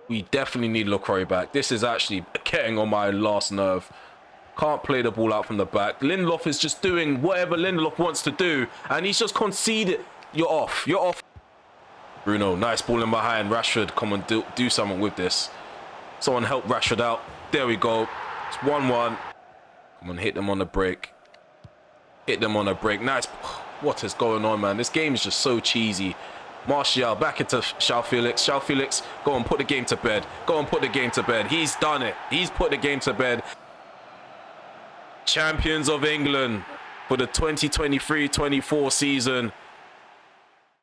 We definitely need LaCroix back. This is actually getting on my last nerve. Can't play the ball out from the back. Lindelof is just doing whatever Lindelof wants to do, and he's just conceded. You're off. You're off. Bruno, nice ball in behind. Rashford, come and do something with this. Someone help Rashford out. There we go. It's 1-1. Come on, hit them on the break. Hit them on the break. Nice. What is going on, man? This game is just so cheesy. Martial back into João Felix. João Felix, go and put the game to bed. Go and put the game to bed. He's done it. He's put the game to bed. Champions of England for the 2023-24 season.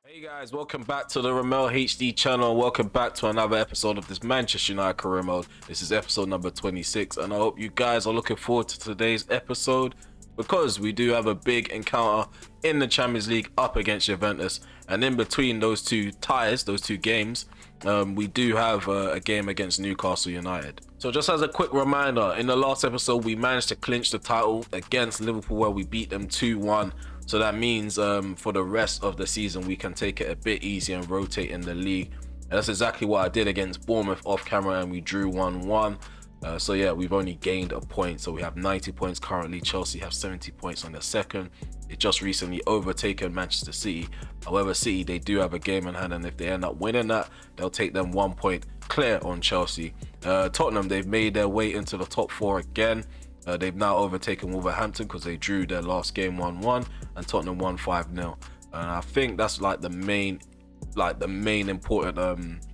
Hey guys, welcome back to the RemelHD channel. Welcome back to another episode of this Manchester United career mode. This is episode number 26, and I hope you guys are looking forward to today's episode, because we do have a big encounter in the Champions League up against Juventus, and in between those two ties, those two games, we do have a game against Newcastle United. So just as a quick reminder, in the last episode we managed to clinch the title against Liverpool, where we beat them 2-1. So that means for the rest of the season we can take it a bit easier and rotate in the league. And that's exactly what I did against Bournemouth off camera, and we drew 1-1. So yeah, we've only gained a point, so we have 90 points currently. Chelsea have 70 points on their second. They just recently overtaken Manchester City. However, City, they do have a game in hand, and if they end up winning that, they'll take them 1 point clear on Chelsea. Tottenham, they've made their way into the top 4 again. They've now overtaken Wolverhampton because they drew their last game 1-1 and Tottenham won 5-0. And I think that's like the main important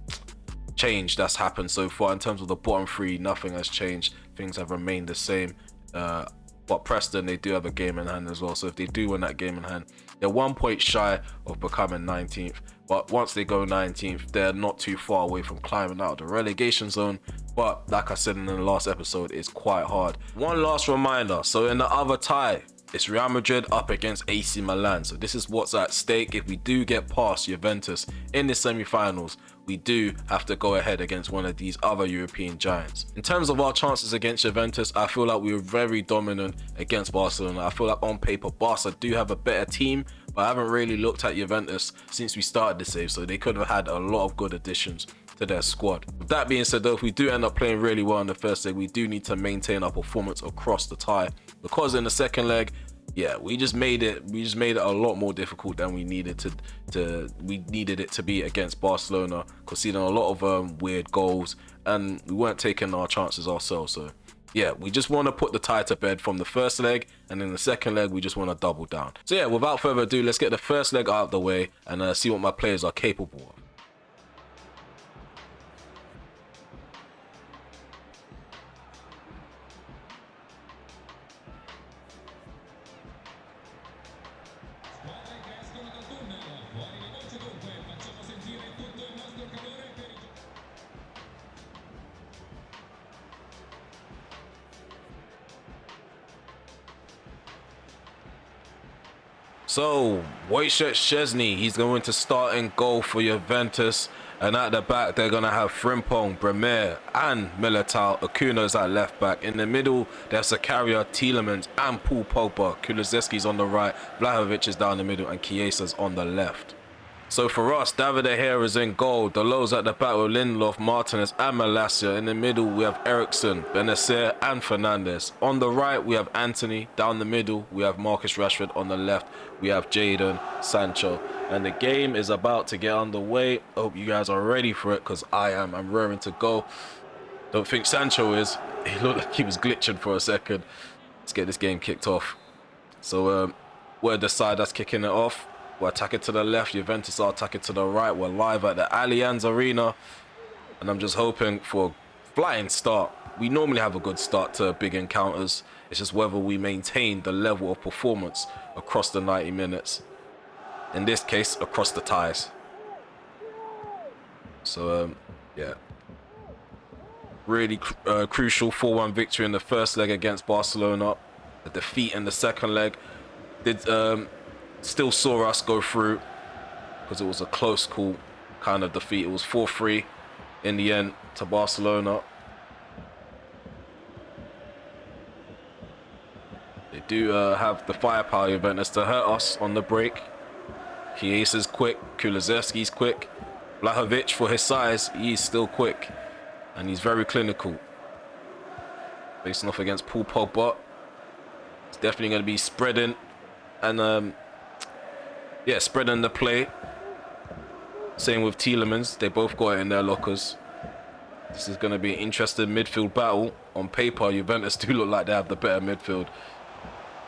change that's happened so far. In terms of the bottom 3, nothing has changed. Things have remained the same. But Preston, they do have a game in hand as well. So if they do win that game in hand, they're 1 point shy of becoming 19th. But once they go 19th, they're not too far away from climbing out of the relegation zone. But like I said in the last episode, it's quite hard. One last reminder. So in the other tie, it's Real Madrid up against AC Milan. So this is what's at stake. If we do get past Juventus in the semi-finals, we do have to go ahead against one of these other European giants. In terms of our chances against Juventus, I feel like we were very dominant against Barcelona. I feel like on paper, Barca do have a better team, but I haven't really looked at Juventus since we started the save, so they could have had a lot of good additions to their squad. With that being said though, if we do end up playing really well in the first leg, we do need to maintain our performance across the tie, because in the second leg, yeah, we just made it a lot more difficult than we needed it to be against Barcelona, conceding a lot of weird goals, and we weren't taking our chances ourselves. So yeah, we just want to put the tie to bed from the first leg, and in the second leg we just want to double down. So yeah, without further ado, let's get the first leg out of the way and see what my players are capable of. So, Wojciech Szczesny, he's going to start in goal for Juventus. And at the back, they're going to have Frimpong, Bremer, and Militao. Acuna's at left back. In the middle, there's Zakaria, Tielemans, and Paul Pogba. Kulusevski's on the right, Vlahovic is down the middle, and Chiesa's on the left. So for us, David De Gea is in goal. Dalot's at the back with Lindelof, Martinez, and Malacia. In the middle, we have Eriksen, Benacer, and Fernandes. On the right, we have Anthony. Down the middle, we have Marcus Rashford. On the left, we have Jadon Sancho. And the game is about to get underway. I hope you guys are ready for it, because I am. I'm raring to go. Don't think Sancho is. He looked like he was glitching for a second. Let's get this game kicked off. So we're the side that's kicking it off. We're attacking to the left, Juventus are attacking to the right. We're live at the Allianz Arena, and I'm just hoping for a flying start. We normally have a good start to big encounters. It's just whether we maintain the level of performance across the 90 minutes. In this case, across the ties. So, yeah. Really crucial 4-1 victory in the first leg against Barcelona. A defeat in the second leg did still saw us go through, because it was a close call kind of defeat. It was 4-3 in the end to Barcelona. They do have the firepower, Juventus, to hurt us on the break. Chiesa's quick, Kulusevski's quick, Vlahovic, for his size, he's still quick. and he's very clinical. Facing off against Paul Pogba. It's definitely going to be spreading and yeah, spreading the play. Same with Tielemans. They both got it in their lockers. This is going to be an interesting midfield battle. On paper, Juventus do look like they have the better midfield.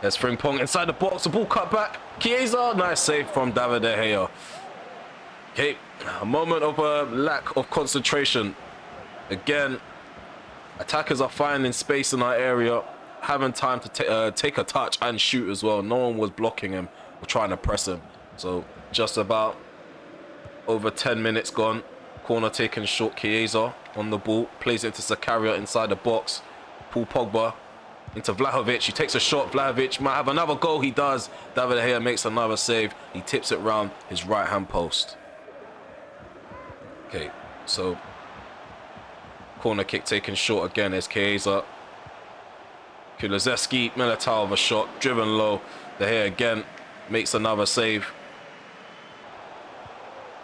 There's Frimpong inside the box. The ball cut back. Chiesa, nice save from David De Gea. Okay, a moment of a lack of concentration. Again, attackers are finding space in our area, having time to take a touch and shoot as well. No one was blocking him or trying to press him. So just about over 10 minutes gone. Corner taken short. Chiesa on the ball, plays it to Zakaria inside the box. Paul Pogba into Vlahovic. He takes a shot. Vlahovic might have another goal. He does. David De Gea makes another save. He tips it round his right hand post. Okay, so corner kick taken short again as Chiesa. Kulusevski, Militao with a shot, driven low. De Gea again makes another save.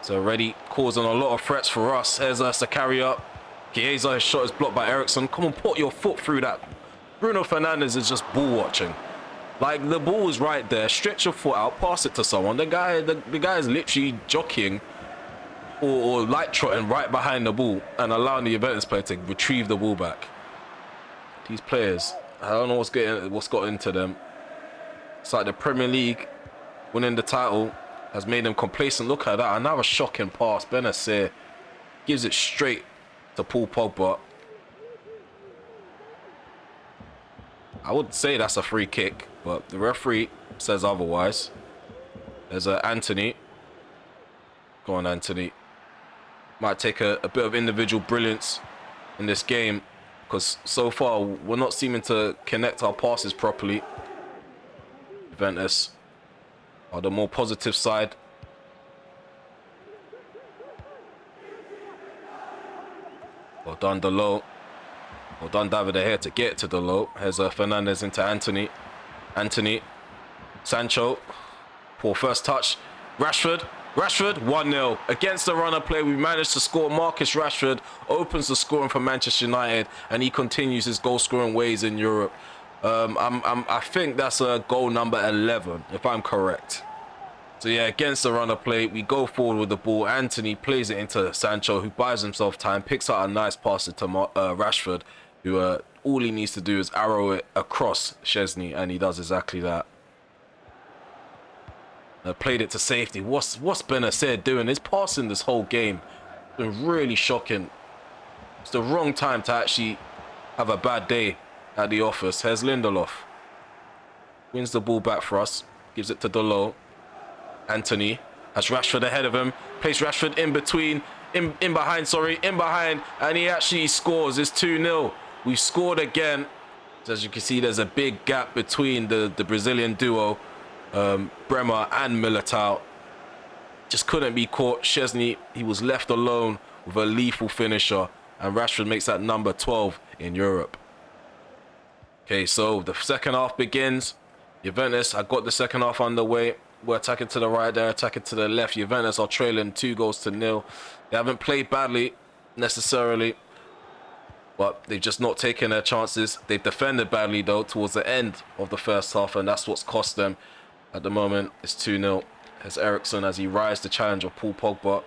So already causing a lot of threats for us. Here's Zakaria. Chiesa, his shot is blocked by Ericsson. Come on, put your foot through that. Bruno Fernandes is just ball watching. Like, the ball is right there. Stretch your foot out, pass it to someone. The guy is literally jockeying or light trotting right behind the ball and allowing the Juventus player to retrieve the ball back. These players, I don't know what's got into them. It's like the Premier League winning the title has made them complacent. Look at that, another shocking pass. Benacer gives it straight to Paul Pogba. I would say that's a free kick, but the referee says otherwise. There's Anthony. Go on, Anthony. Might take a bit of individual brilliance in this game, because so far we're not seeming to connect our passes properly. Juventus are the more positive side. Well done, Dalot. Well done, David De Gea to get to Dalot. Here's Fernandes into Anthony. Anthony. Sancho. Poor first touch. Rashford. 1-0. Against the runner play, we managed to score. Marcus Rashford opens the scoring for Manchester United, and he continues his goal-scoring ways in Europe. I think that's goal number 11, if I'm correct. So yeah, against the runner play, we go forward with the ball. Anthony plays it into Sancho, who buys himself time, picks out a nice pass to Rashford, who all he needs to do is arrow it across Szczesny, and he does exactly that. Played it to safety. What's Benacer doing? His passing this whole game has been really shocking. It's the wrong time to actually have a bad day at the office. Here's Lindelof. Wins the ball back for us. Gives it to Dalot. Anthony has Rashford ahead of him. Plays Rashford in behind, and he actually scores. It's 2-0. We've scored again. So as you can see, there's a big gap between the Brazilian duo, Bremer and Militao. Just couldn't be caught. Szczesny, he was left alone with a lethal finisher, and Rashford makes that number 12 in Europe. Okay, so the second half begins. Juventus, I got the second half underway. We're attacking to the right, they're attacking to the left. Juventus are trailing 2-0. They haven't played badly necessarily, but they've just not taken their chances. They've defended badly though towards the end of the first half, and that's what's cost them. At the moment, it's 2-0. There's Ericsson as he rises to challenge of Paul Pogba.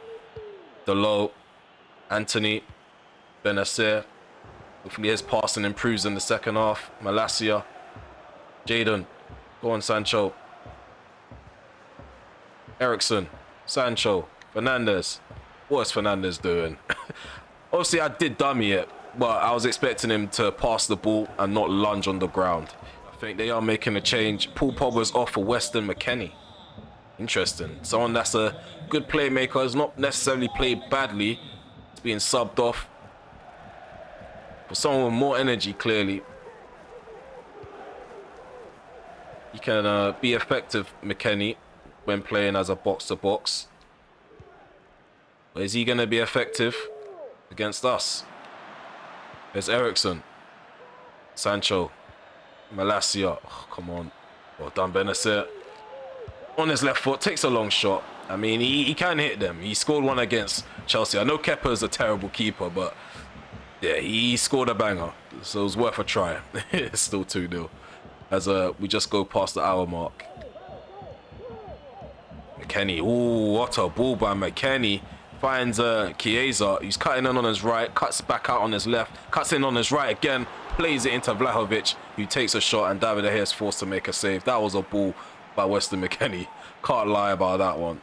Dalot, Anthony, Benacer. Hopefully his passing improves in the second half. Malacia, Jadon, go on Sancho. Ericsson, Sancho, Fernandes. What is Fernandes doing? Obviously, I did dummy it, but I was expecting him to pass the ball and not lunge on the ground. I think they are making a change. Paul Pogba's off for Weston McKennie. Interesting. Someone that's a good playmaker, has not necessarily played badly. It's being subbed off. For someone with more energy, clearly. He can be effective, McKennie, when playing as a box-to-box. But is he going to be effective against us? There's Ericsson. Sancho. Malacia. Oh, come on. Well done, Benacer. On his left foot, takes a long shot. I mean, he can hit them. He scored one against Chelsea. I know Kepa's a terrible keeper, but Yeah, he scored a banger, so it was worth a try. It's still 2-0 as we just go past the hour mark. McKennie, ooh, what a ball by McKennie. Finds Chiesa, he's cutting in on his right, cuts back out on his left, cuts in on his right again, plays it into Vlahovic, who takes a shot, and David De Gea is forced to make a save. That was a ball by Weston McKennie. Can't lie about that one.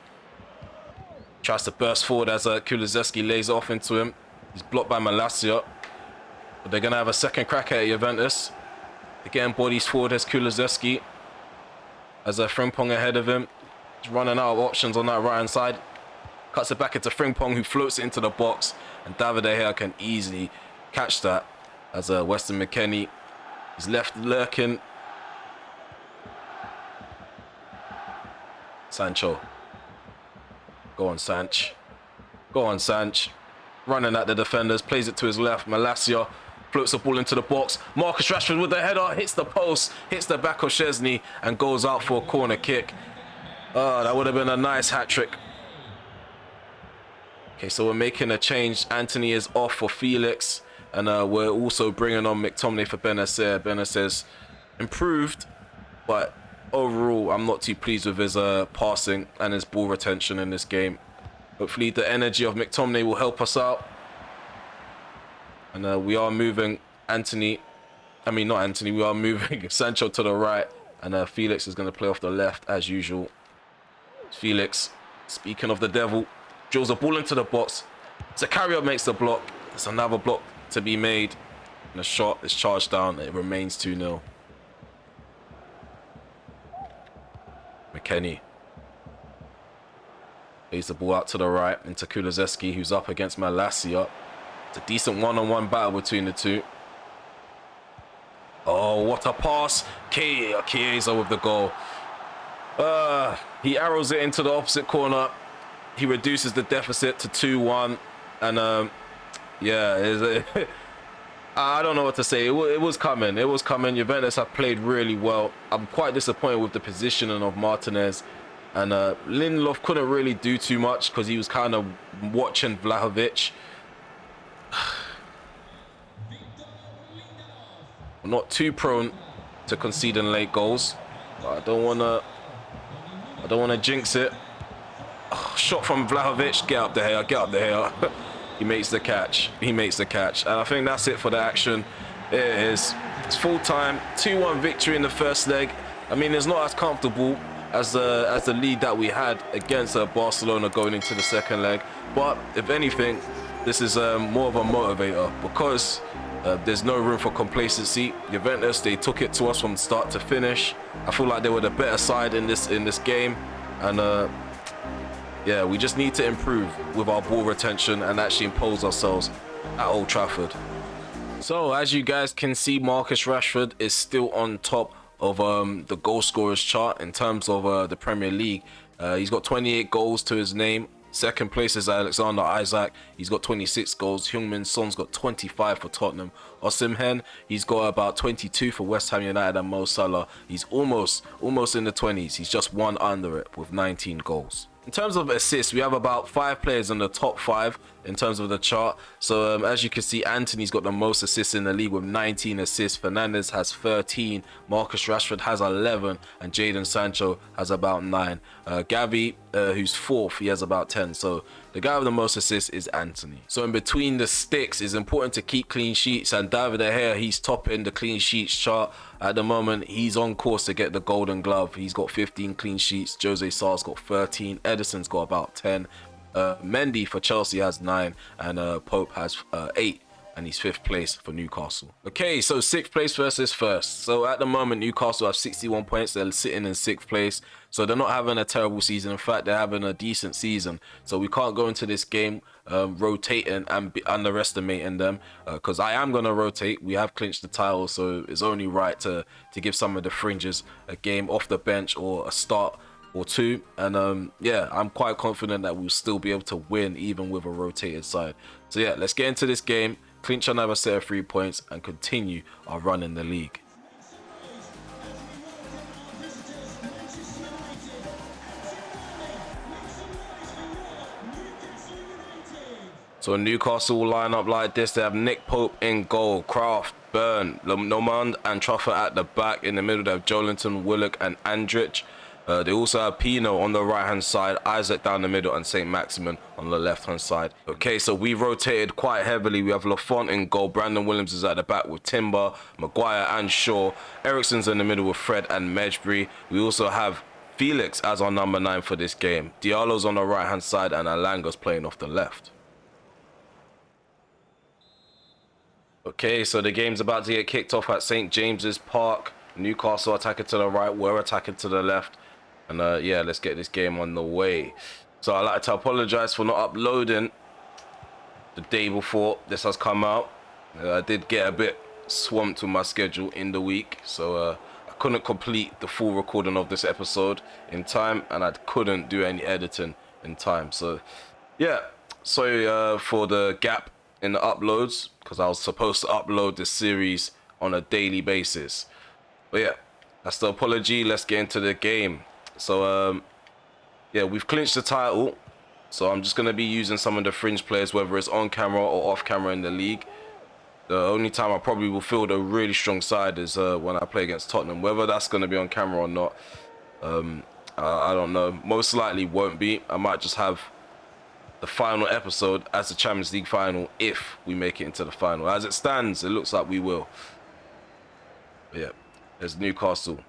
Tries to burst forward as Kulusevski lays off into him. He's blocked by Malacia. But they're going to have a second crack at Juventus. They're getting bodies forward as Kulusevski. As Frimpong ahead of him. He's running out of options on that right-hand side. Cuts it back into Frimpong, who floats it into the box. And David De Gea can easily catch that. As Weston McKennie is left lurking. Sancho. Go on, Sanch. Go on, Sanch. Running at the defenders. Plays it to his left. Malacia floats the ball into the box. Marcus Rashford with the header. Hits the post. Hits the back of Szczesny. And goes out for a corner kick. Oh, that would have been a nice hat-trick. Okay, so we're making a change. Anthony is off for Felix. And we're also bringing on McTominay for Benacer. Benacer's improved. But overall, I'm not too pleased with his passing and his ball retention in this game. Hopefully the energy of McTominay will help us out. And we are moving we are moving Sancho to the right. And Felix is going to play off the left as usual. Felix, speaking of the devil, drills a ball into the box. Zakaria makes the block. There's another block to be made. And the shot is charged down. It remains 2-0. McKennie plays the ball out to the right into Kulusevski, who's up against Malacia. It's a decent one-on-one battle between the two. Oh, what a pass. Chiesa with the goal. He arrows it into the opposite corner. He reduces the deficit to 2-1. And yeah, I don't know what to say. It was coming. It was coming. Juventus have played really well. I'm quite disappointed with the positioning of Martinez. And Lindelof couldn't really do too much because he was kind of watching Vlahovic. I'm not too prone to conceding late goals, but I don't want to jinx it. Oh, shot from Vlahovic. Get up there. Get up there. He makes the catch. He makes the catch. And I think that's it for the action. It is. It's full time. 2-1 victory in the first leg. I mean, it's not as comfortable as the lead that we had against Barcelona going into the second leg. But if anything, this is more of a motivator because there's no room for complacency. Juventus, they took it to us from start to finish. I feel like they were the better side in this game. And yeah, we just need to improve with our ball retention and actually impose ourselves at Old Trafford. So as you guys can see, Marcus Rashford is still on top of the goal scorers chart in terms of the Premier League. He's got 28 goals to his name. Second place is Alexander Isak. He's got 26 goals. Heung-min Son's got 25 for Tottenham. Osimhen, he's got about 22 for West Ham United, and Mo Salah, he's almost in the 20s. He's just one under it with 19 goals. In terms of assists, we have about 5 players in the top 5 in terms of the chart. So as you can see, Anthony's got the most assists in the league with 19 assists. Fernandes has 13. Marcus Rashford has 11. And Jadon Sancho has about 9. Gavi, who's 4th, he has about 10. So the guy with the most assists is Anthony. So in between the sticks, it's important to keep clean sheets. And David De Gea, he's topping the clean sheets chart. At the moment, he's on course to get the Golden Glove. He's got 15 clean sheets. Jose Sar's got 13. Edison's got about 10. Mendy for Chelsea has 9. And Pope has 8. And he's 5th place for Newcastle. Okay, so 6th place versus 1st. So at the moment, Newcastle have 61 points. They're sitting in 6th place. So they're not having a terrible season. In fact, they're having a decent season. So we can't go into this game rotating and underestimating them, because I am going to rotate. We have clinched the title, so it's only right to give some of the fringes a game off the bench or a start or two. And yeah, I'm quite confident that we'll still be able to win even with a rotated side. So yeah, let's get into this game, clinch another set of 3 points, and continue our run in the league. So So Newcastle line up like this. They have Nick Pope in goal, Kraft, Byrne, Nomand and Truffer at the back. In the middle they have Jolinton, Willock and Andrich. They also have Pino on the right hand side, Isaac down the middle and St. Maximin on the left hand side. Okay, so we rotated quite heavily. We have Lafont in goal, Brandon Williams is at the back with Timber, Maguire and Shaw. Ericsson's in the middle with Fred and Medjbury. We also have Felix as our number 9 for this game. Diallo's on the right hand side and Alanga's playing off the left. Okay, so the game's about to get kicked off at St. James's Park. Newcastle attacking to the right, we're attacking to the left. And yeah, let's get this game on the way. So I'd like to apologize for not uploading the day before this has come out. I did get a bit swamped with my schedule in the week, so I couldn't complete the full recording of this episode in time, and I couldn't do any editing in time. So yeah, sorry for the gap in the uploads, because I was supposed to upload this series on a daily basis. But yeah, that's the apology. Let's get into the game. So yeah, we've clinched the title, so I'm just going to be using some of the fringe players, whether it's on camera or off camera in the league. The only time I probably will field a really strong side is when I play against Tottenham. Whether that's going to be on camera or not, I don't know. Most likely won't be. I might just have the final episode as the Champions League final if we make it into the final. As it stands, it looks like we will. But yeah, there's Newcastle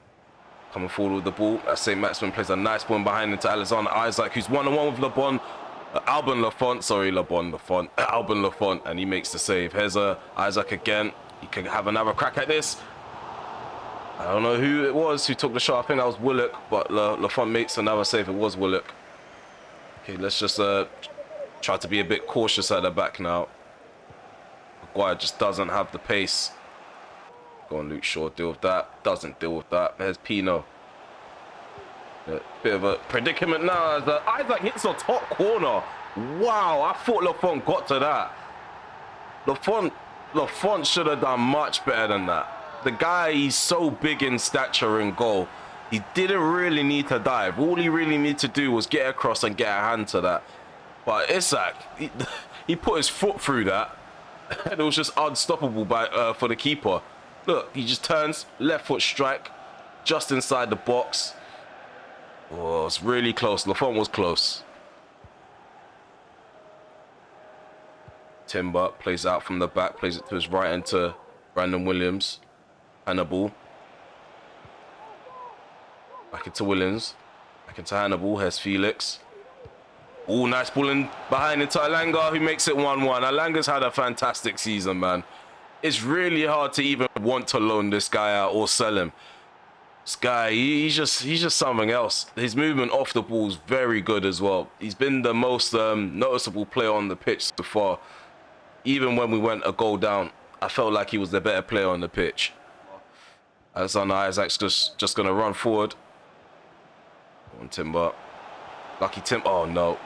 coming forward with the ball. St. Maximin plays a nice ball behind into Alexander Isaac, who's 1-on-1 with LeBon. Alban Lafont, sorry, Alban Lafont, and he makes the save. Here's Isaac again. He can have another crack at this. I don't know who it was who took the shot. I think that was Willock, but Lafont makes another save. It was Willock. Okay, let's just try to be a bit cautious at the back now. Maguire just doesn't have the pace. Go on, Luke Shaw, deal with that. Doesn't deal with that. There's Pino. A bit of a predicament now as Isaac hits the top corner. Wow, I thought Lafont got to that. Lafont should have done much better than that. The guy, he's so big in stature and goal. He didn't really need to dive. All he really needed to do was get across and get a hand to that. But Isaac, he put his foot through that. And it was just unstoppable for the keeper. Look, he just turns, left foot strike, just inside the box. Oh, it's really close. Lafont was close. Timber plays out from the back, plays it to his right into Brandon Williams. Hannibal. Back into Williams. Back into Hannibal. Here's Felix. Oh, nice ball in behind into Alanga, who makes it 1-1. Alanga's had a fantastic season, man. It's really hard to even want to loan this guy out or sell him. This guy, he's just something else. His movement off the ball is very good as well. He's been the most noticeable player on the pitch so far. Even when we went a goal down, I felt like he was the better player on the pitch. Alexander Isaac's just going to run forward. On Timber. Lucky Tim. Oh, no.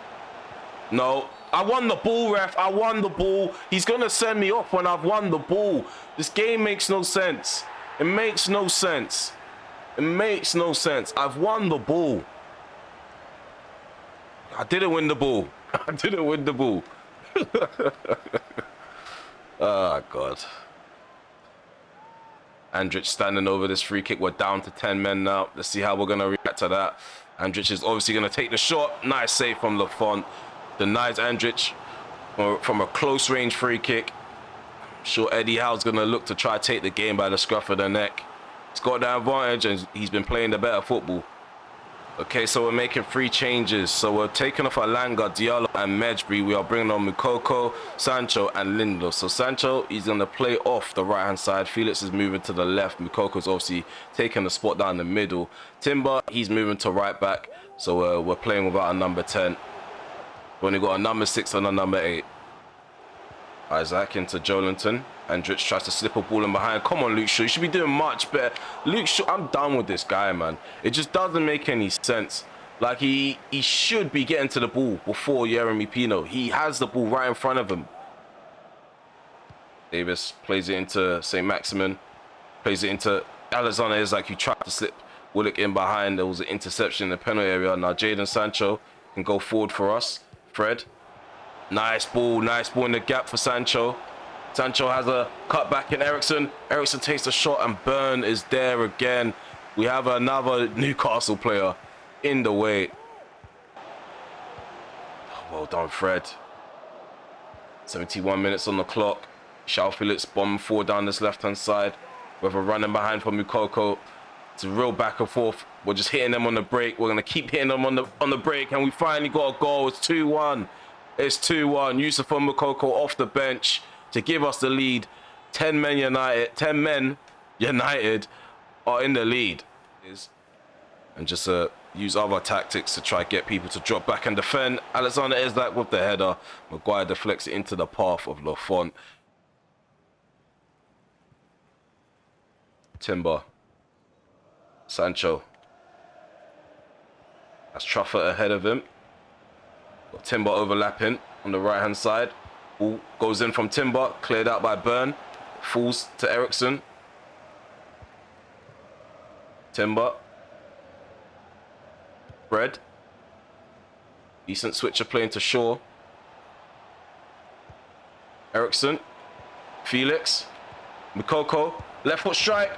No. I won the ball, ref. I won the ball. He's going to send me off when I've won the ball. This game makes no sense. It makes no sense. It makes no sense. I've won the ball. I didn't win the ball. I didn't win the ball. Oh, God. Andrich standing over this free kick. We're down to 10 men now. Let's see how we're going to react to that. Andrich is obviously going to take the shot. Nice save from Lafont. Denies Andrich from a close range free kick. I'm sure Eddie Howe's going to look to try to take the game by the scruff of the neck. He's got the advantage and he's been playing the better football. Okay, so we're making 3 changes. So we're taking off Alanga, Diallo and Medjbury. We are bringing on Mukoko, Sancho and Lindlow. So Sancho, he's going to play off the right hand side. Felix is moving to the left. Mukoko's obviously taking the spot down the middle. Timber, he's moving to right back. So we're playing without a number 10. We've only got a number 6 and a number 8. Isaac into Jolinton. Andrich tries to slip a ball in behind. Come on, Luke Shaw. You should be doing much better. Luke Shaw, I'm done with this guy, man. It just doesn't make any sense. Like, he should be getting to the ball before Yeremy Pino. He has the ball right in front of him. Davis plays it into St. Maximin. Plays it into Alexander Isaac, who tried to slip Willock in behind. There was an interception in the penalty area. Now Jadon Sancho can go forward for us. Fred. Nice ball in the gap for Sancho. Sancho has a cut back in Eriksen. Eriksen takes the shot and Burn is there again. We have another Newcastle player in the way. Well done, Fred. 71 minutes on the clock. João Felix bombing forward down this left-hand side. With a running behind for Moukoko. It's a real back and forth. We're just hitting them on the break. We're going to keep hitting them on the break. And we finally got a goal. It's 2-1. It's 2-1. Youssoufa Moukoko off the bench to give us the lead. 10 men United are in the lead. And just use other tactics to try to get people to drop back and defend. Alexander Isak with the header. Maguire deflects it into the path of Lafont. Timber. Sancho. That's Truffert ahead of him. Got Timber overlapping on the right hand side. Ball goes in from Timber, cleared out by Burn. Falls to Eriksen. Timber. Fred. Decent switcher playing to Shaw. Eriksen. Felix. Moukoko. Left foot strike.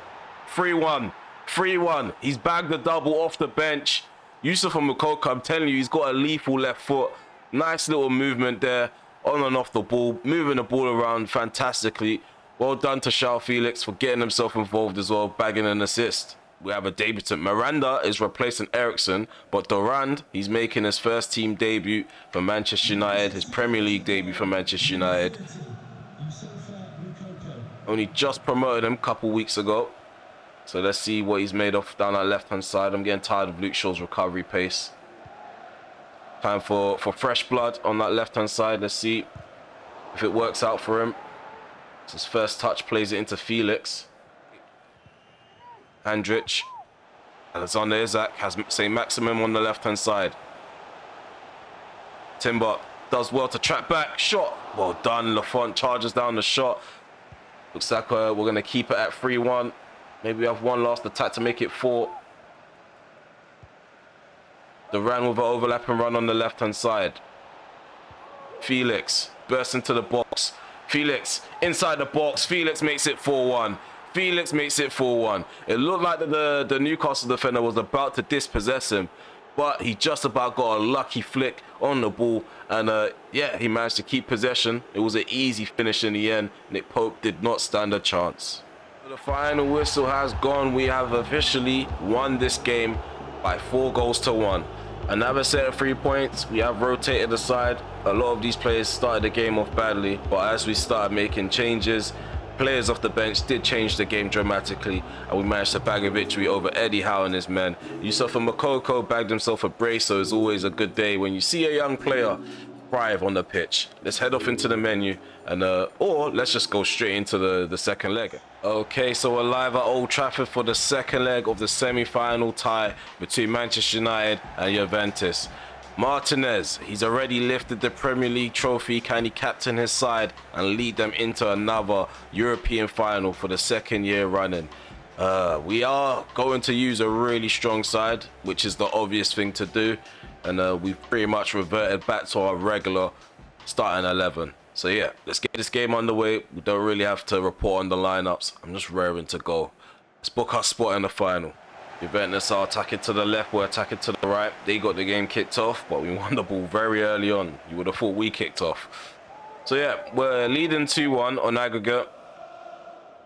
3-1. 3-1. He's bagged the double off the bench. Youssoufa Moukoko, I'm telling you, he's got a lethal left foot. Nice little movement there, on and off the ball, moving the ball around fantastically. Well done to João Felix for getting himself involved as well, bagging an assist. We have a debutant. Miranda is replacing Eriksen, but Durand, he's making his first team debut for Manchester United, his Premier League debut for Manchester United. Only just promoted him a couple weeks ago. So let's see what he's made of down that left-hand side. I'm getting tired of Luke Shaw's recovery pace. Time for fresh blood on that left-hand side. Let's see if it works out for him. It's his first touch, plays it into Felix. Handrich. Alexander Isak has St. Maximum on the left-hand side. Timber does well to track back. Shot. Well done. Lafont charges down the shot. Looks like we're going to keep it at 3-1. Maybe we have one last attack to make it 4. Duran with an overlapping run on the left-hand side. Felix bursts into the box. Felix inside the box. Felix makes it 4-1. Felix makes it 4-1. It looked like the Newcastle defender was about to dispossess him, but he just about got a lucky flick on the ball. And yeah, he managed to keep possession. It was an easy finish in the end. Nick Pope did not stand a chance. The final whistle has gone. We have officially won this game by 4 goals to 1. Another set of 3 points. We have rotated the side. A lot of these players started the game off badly, but as we started making changes, players off the bench did change the game dramatically, and we managed to bag a victory over Eddie Howe and his men. Youssoufa Moukoko bagged himself a brace, so it's always a good day when you see a young player thrive on the pitch. Let's head off into the menu, and or let's just go straight into the second leg. Okay, so we're live at Old Trafford for the second leg of the semi-final tie between Manchester United and Juventus. Martinez, he's already lifted the Premier League trophy. Can he captain his side and lead them into another European final for the second year running? We are going to use a really strong side, which is the obvious thing to do. And we've pretty much reverted back to our regular starting 11. So yeah, let's get this game underway. We don't really have to report on the lineups. I'm just raring to go. Let's book our spot in the final. Juventus are attacking to the left, we're attacking to the right. They got the game kicked off, but we won the ball very early on. You would have thought we kicked off. So yeah, we're leading 2-1 on aggregate.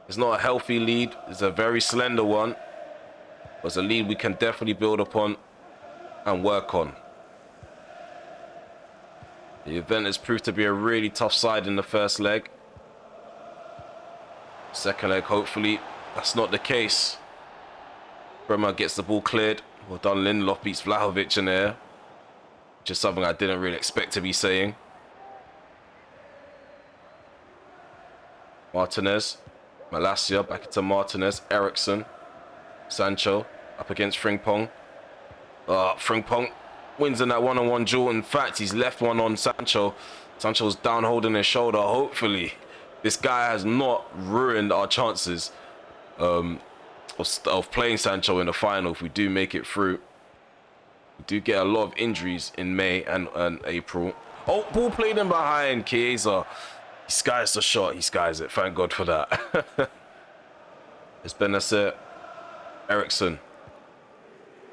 It's not a healthy lead. It's a very slender one. But it's a lead we can definitely build upon and work on. The Juventus proved to be a really tough side in the first leg. Second leg, hopefully, that's not the case. Bremer gets the ball cleared. Well done, Lindelof beats Vlahovic in there. Which is something I didn't really expect to be saying. Martinez. Malacia back into Martinez. Eriksen. Sancho up against Frimpong. Frimpong wins in that one-on-one duel. In fact, he's left one on Sancho. Sancho's down holding his shoulder. Hopefully, this guy has not ruined our chances of playing Sancho in the final if we do make it through. We do get a lot of injuries in May and April. Oh, ball played in behind. Chiesa. He skies the shot. He skies it. Thank God for that. It's Benasser. Ericsson.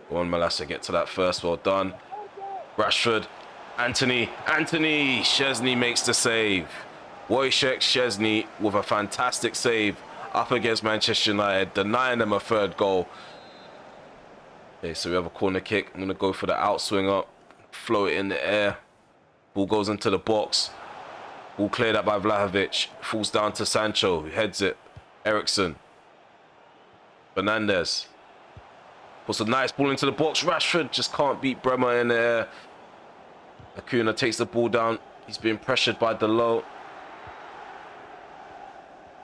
Go on, Malacia. Get to that first. Well done. Rashford. Anthony. Szczesny makes the save. Wojciech Szczesny with a fantastic save up against Manchester United, denying them a third goal. Okay, so we have a corner kick. I'm going to go for the outswing up. Float it in the air. Ball goes into the box. Ball cleared out by Vlahovic. Falls down to Sancho, who heads it. Ericsson. Fernandez. Puts a nice ball into the box. Rashford just can't beat Bremer in the air. Acuna takes the ball down. He's being pressured by Dalot.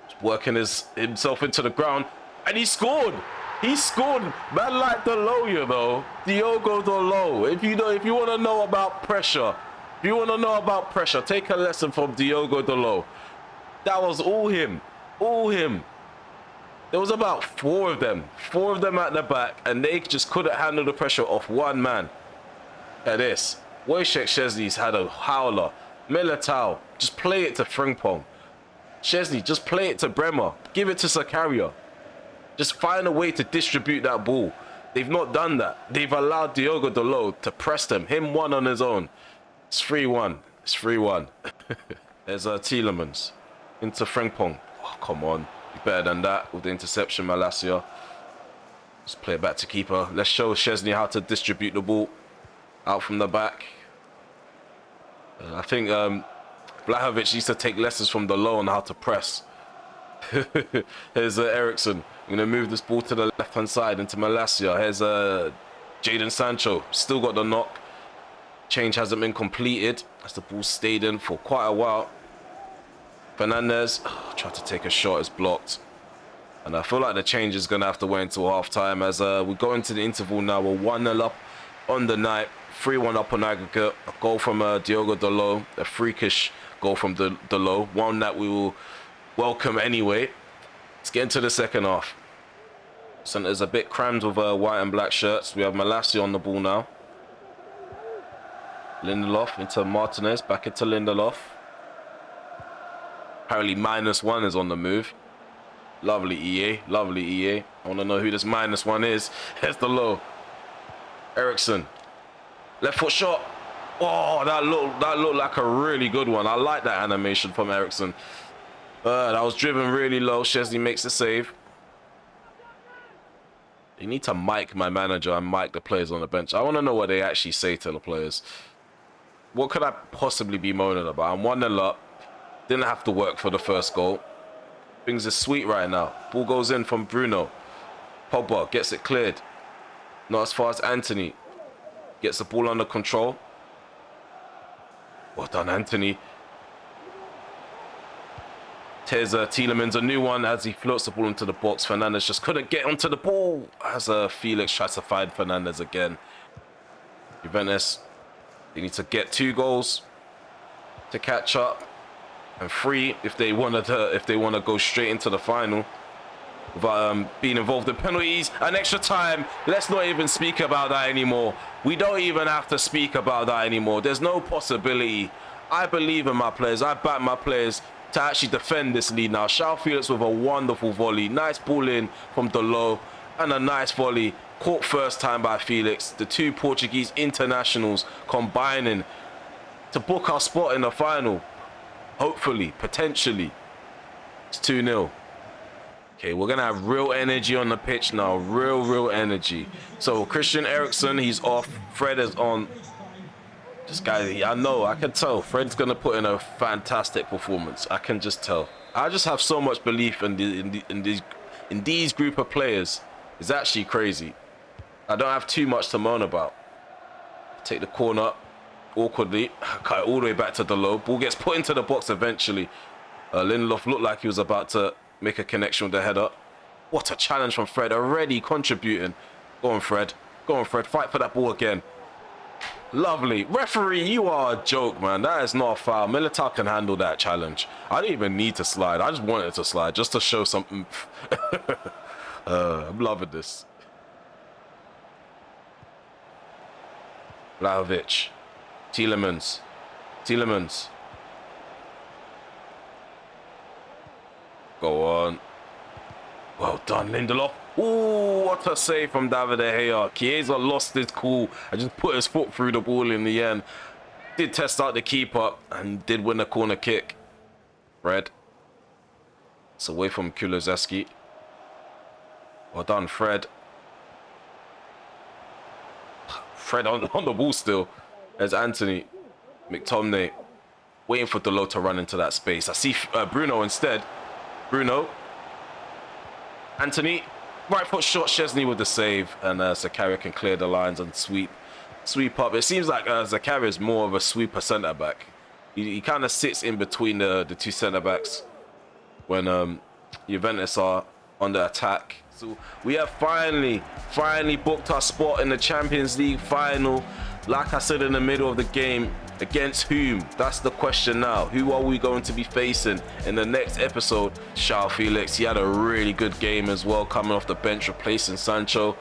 He's working himself into the ground. And he scored. He scored. Man like Dalot, you know. Diogo Dalot. If you want to know about pressure, take a lesson from Diogo Dalot. That was all him. All him. There was about four of them at the back, and they just couldn't handle the pressure of one man. At this, Wojciech Szczesny's had a howler. Militao, just play it to Frimpong. Szczesny, just play it to Bremer. Give it to Zakaria. Just find a way to distribute that ball. They've not done that. They've allowed Diogo Dalot to press them. Him one on his own. It's 3-1. It's 3-1. There's Tielemans into Frimpong. Oh, come on. Better than that with the interception, Malacia. Just play it back to keeper. Let's show Szczesny how to distribute the ball out from the back. I think Vlahovic needs to take lessons from Dalot on how to press. Here's Ericsson. I'm going to move this ball to the left-hand side into Malacia. Here's Jadon Sancho. Still got the knock. Change hasn't been completed as the ball stayed in for quite a while. Fernandez tried to take a shot, it's blocked. And I feel like the change is going to have to wait until half-time as we go into the interval now. We're 1-0 up on the night, 3-1 up on aggregate. A goal from Diogo Dalot, a freakish goal from Dalot, one that we will welcome anyway. Let's get into the second half. Centre's a bit crammed with white and black shirts. We have Malacia on the ball now. Lindelof into Martinez, back into Lindelof. Apparently -1 is on the move. Lovely EA, lovely EA. I want to know who this -1 is. Here's the low. Ericsson. Left foot shot. Oh, that looked like a really good one. I like that animation from Ericsson. That was driven really low. Szczesny makes the save. You need to mic my manager and mic the players on the bench. I want to know what they actually say to the players. What could I possibly be moaning about? I'm 1-0 up. Didn't have to work for the first goal. Things are sweet right now. Ball goes in from Bruno. Pogba gets it cleared. Not as far as Anthony. Gets the ball under control. Well done, Anthony. Tears Tielemans a new one as he floats the ball into the box. Fernandez just couldn't get onto the ball as Felix tries to find Fernandez again. Juventus, they need to get 2 goals to catch up. And 3 if they want to go straight into the final without being involved in penalties and extra time. Let's not even speak about that anymore. We don't even have to speak about that anymore. There's no possibility. I believe in my players. I back my players to actually defend this lead now. João Felix with a wonderful volley. Nice ball in from Dalot and a nice volley. Caught first time by Felix. The 2 Portuguese internationals combining to book our spot in the final. Hopefully, potentially. It's 2-0. Okay, we're going to have real energy on the pitch now. Real energy. So, Christian Eriksen, he's off. Fred is on. This guy, I know, I can tell. Fred's going to put in a fantastic performance. I can just tell. I just have so much belief in these group of players. It's actually crazy. I don't have too much to moan about. Take the corner. Awkwardly, cut it all the way back to Dalot. Ball gets put into the box eventually. Lindelof looked like he was about to make a connection with the header. What a challenge from Fred, already contributing. Go on, Fred. Go on, Fred. Fight for that ball again. Lovely. Referee, you are a joke, man. That is not a foul. Militao can handle that challenge. I didn't even need to slide. I just wanted to slide just to show some oomph. I'm loving this. Vlahovic. Tielemans. Tielemans. Go on. Well done, Lindelof. Ooh, what a save from David De Gea. Chiesa lost his cool and just put his foot through the ball in the end. Did test out the keeper and did win a corner kick. Fred. It's away from Kulusevski. Well done, Fred. Fred on the ball still. There's Anthony. McTominay. Waiting for Dalot to run into that space. I see Bruno instead. Bruno. Anthony. Right foot shot. Szczesny with the save. And Zakaria can clear the lines and sweep up. It seems like Zakaria is more of a sweeper centre-back. He kind of sits in between the two centre-backs when Juventus are on the attack. So we have finally booked our spot in the Champions League final. Like I said in the middle of the game, against whom? That's the question now. Who are we going to be facing in the next episode? João Felix, he had a really good game as well, coming off the bench, replacing Sancho.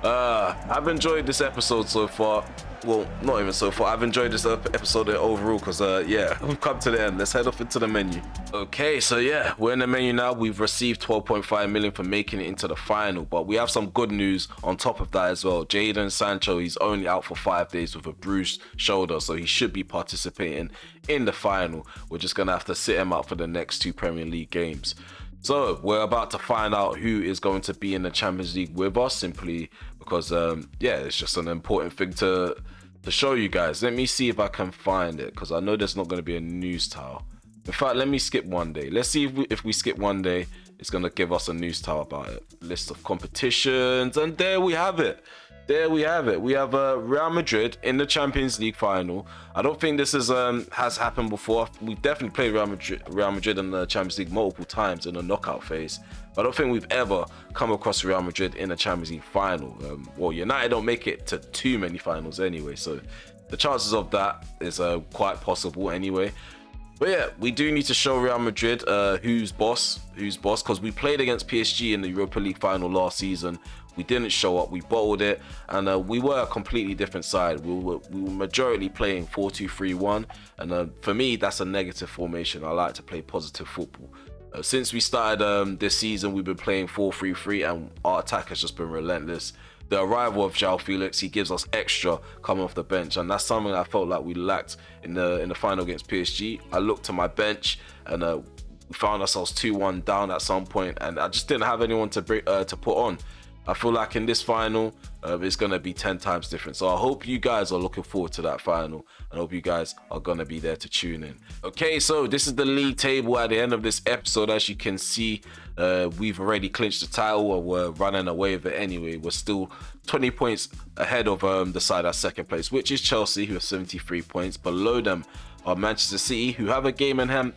I've enjoyed this episode so far. Well, not even so far. I've enjoyed this episode overall because, yeah, we've come to the end. Let's head off into the menu. Okay, so yeah, we're in the menu now. We've received 12.5 million for making it into the final, but we have some good news on top of that as well. Jadon Sancho, he's only out for 5 days with a bruised shoulder, so he should be participating in the final. We're just going to have to sit him out for the next 2 Premier League games. So we're about to find out who is going to be in the Champions League with us, simply because, yeah, it's just an important thing to show you guys. Let me see if I can find it, because I know there's not going to be a news tile. In fact, let me skip one day. Let's see if we skip one day, it's going to give us a news tile about it. List of competitions, and there we have it. There we have it. We have Real Madrid in the Champions League final. I don't think this is has happened before. We definitely played Real Madrid in the Champions League multiple times in the knockout phase. But I don't think we've ever come across Real Madrid in the Champions League final. Well, United don't make it to too many finals anyway, so the chances of that is quite possible anyway. But yeah, we do need to show Real Madrid who's boss, because we played against PSG in the Europa League final last season. We didn't show up, we bottled it, and we were a completely different side. We were majority playing 4-2-3-1, and for me, that's a negative formation. I like to play positive football. Since we started this season, we've been playing 4-3-3, and our attack has just been relentless. The arrival of João Felix, he gives us extra coming off the bench, and that's something I felt like we lacked in the final against PSG. I looked to my bench, and we found ourselves 2-1 down at some point, and I just didn't have anyone to put on. I feel like in this final, it's going to be 10 times different. So I hope you guys are looking forward to that final. And I hope you guys are going to be there to tune in. Okay, so this is the league table at the end of this episode. As you can see, we've already clinched the title, or we're running away with it anyway. We're still 20 points ahead of the side at second place, which is Chelsea, who have 73 points. Below them are Manchester City, who have a game in hand,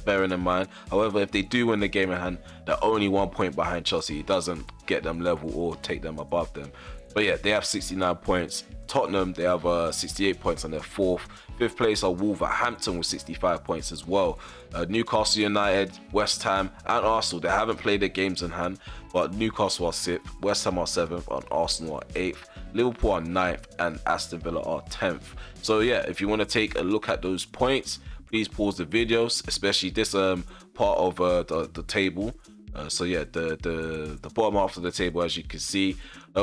bearing in mind. However, if they do win the game in hand, they're only 1 point behind Chelsea. It doesn't get them level or take them above them. But yeah, they have 69 points. Tottenham, they have 68 points and they're fourth. Fifth place are Wolverhampton with 65 points as well. Newcastle United, West Ham and Arsenal, they haven't played their games in hand, but Newcastle are 6th, West Ham are 7th, and Arsenal are 8th. Liverpool are 9th and Aston Villa are 10th. So yeah, if you want to take a look at those points, please pause the videos, especially this part of the table. So yeah, the bottom half of the table, as you can see,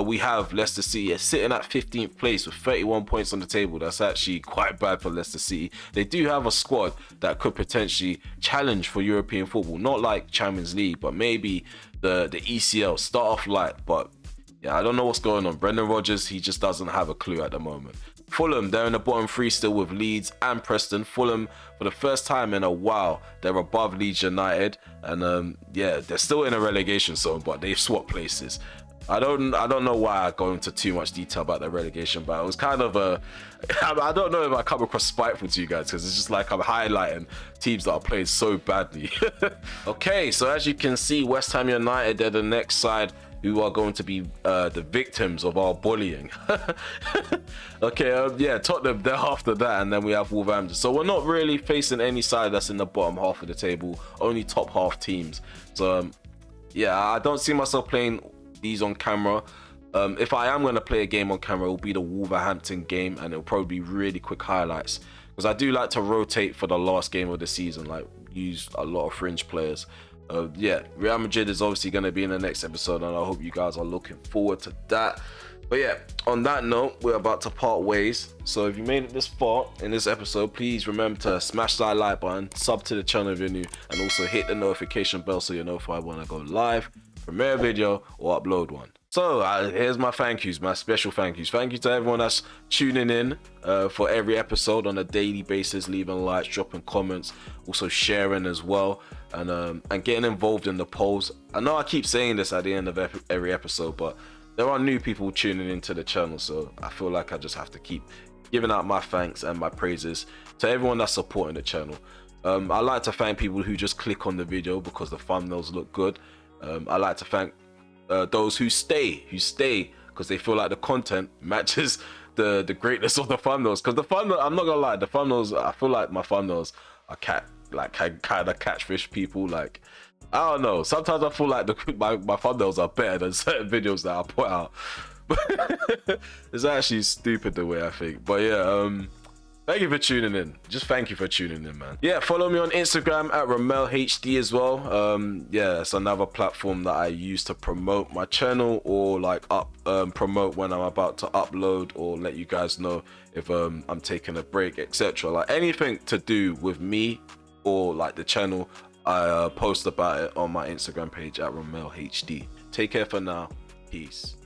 we have Leicester City sitting at 15th place with 31 points on the table. That's actually quite bad for Leicester City. They do have a squad that could potentially challenge for European football, not like Champions League, but maybe the ECL. Start off light, but yeah, I don't know what's going on. Brendan Rodgers, he just doesn't have a clue at the moment. Fulham, they're in the bottom 3 still with Leeds and Preston. Fulham, for the first time in a while, they're above Leeds United, and yeah, they're still in a relegation zone, but they've swapped places. I don't know why I go into too much detail about the relegation, but it was kind of I don't know if I come across spiteful to you guys, because it's just like I'm highlighting teams that are playing so badly. Okay, so as you can see, West Ham United, they're the next side who are going to be the victims of our bullying. Okay, yeah, Tottenham, they're after that, and then we have Wolverhampton. So we're not really facing any side that's in the bottom half of the table, only top half teams. So yeah, I don't see myself playing these on camera. If I am going to play a game on camera, it will be the Wolverhampton game, and it'll probably be really quick highlights, because I do like to rotate for the last game of the season, like use a lot of fringe players. Yeah, Real Madrid is obviously going to be in the next episode, and I hope you guys are looking forward to that. But yeah, on that note, we're about to part ways. So if you made it this far in this episode, please remember to smash that like button, sub to the channel if you're new, and also hit the notification bell so you're notified when I go live, premiere a video, or upload one. So here's my thank yous, my special thank yous. Thank you to everyone that's tuning in for every episode on a daily basis, leaving likes, dropping comments, also sharing as well, and getting involved in the polls. I know I keep saying this at the end of every episode, but there are new people tuning into the channel, so I feel like I just have to keep giving out my thanks and my praises to everyone that's supporting the channel. I like to thank people who just click on the video because the thumbnails look good. I like to thank those who stay because they feel like the content matches the greatness of the thumbnails. Because the thumbnails, I'm not gonna lie, the thumbnails, I feel like my thumbnails are kind of catfish people. Like, I don't know, sometimes I feel like my thumbnails are better than certain videos that I put out. It's actually stupid the way I think. But yeah, thank you for tuning in. Just thank you for tuning in, man. Yeah, follow me on Instagram at RemelHD as well. Yeah, it's another platform that I use to promote my channel, or like promote when I'm about to upload, or let you guys know if I'm taking a break, etc. Like anything to do with me or like the channel, I post about it on my Instagram page at RemelHD. Take care for now. Peace.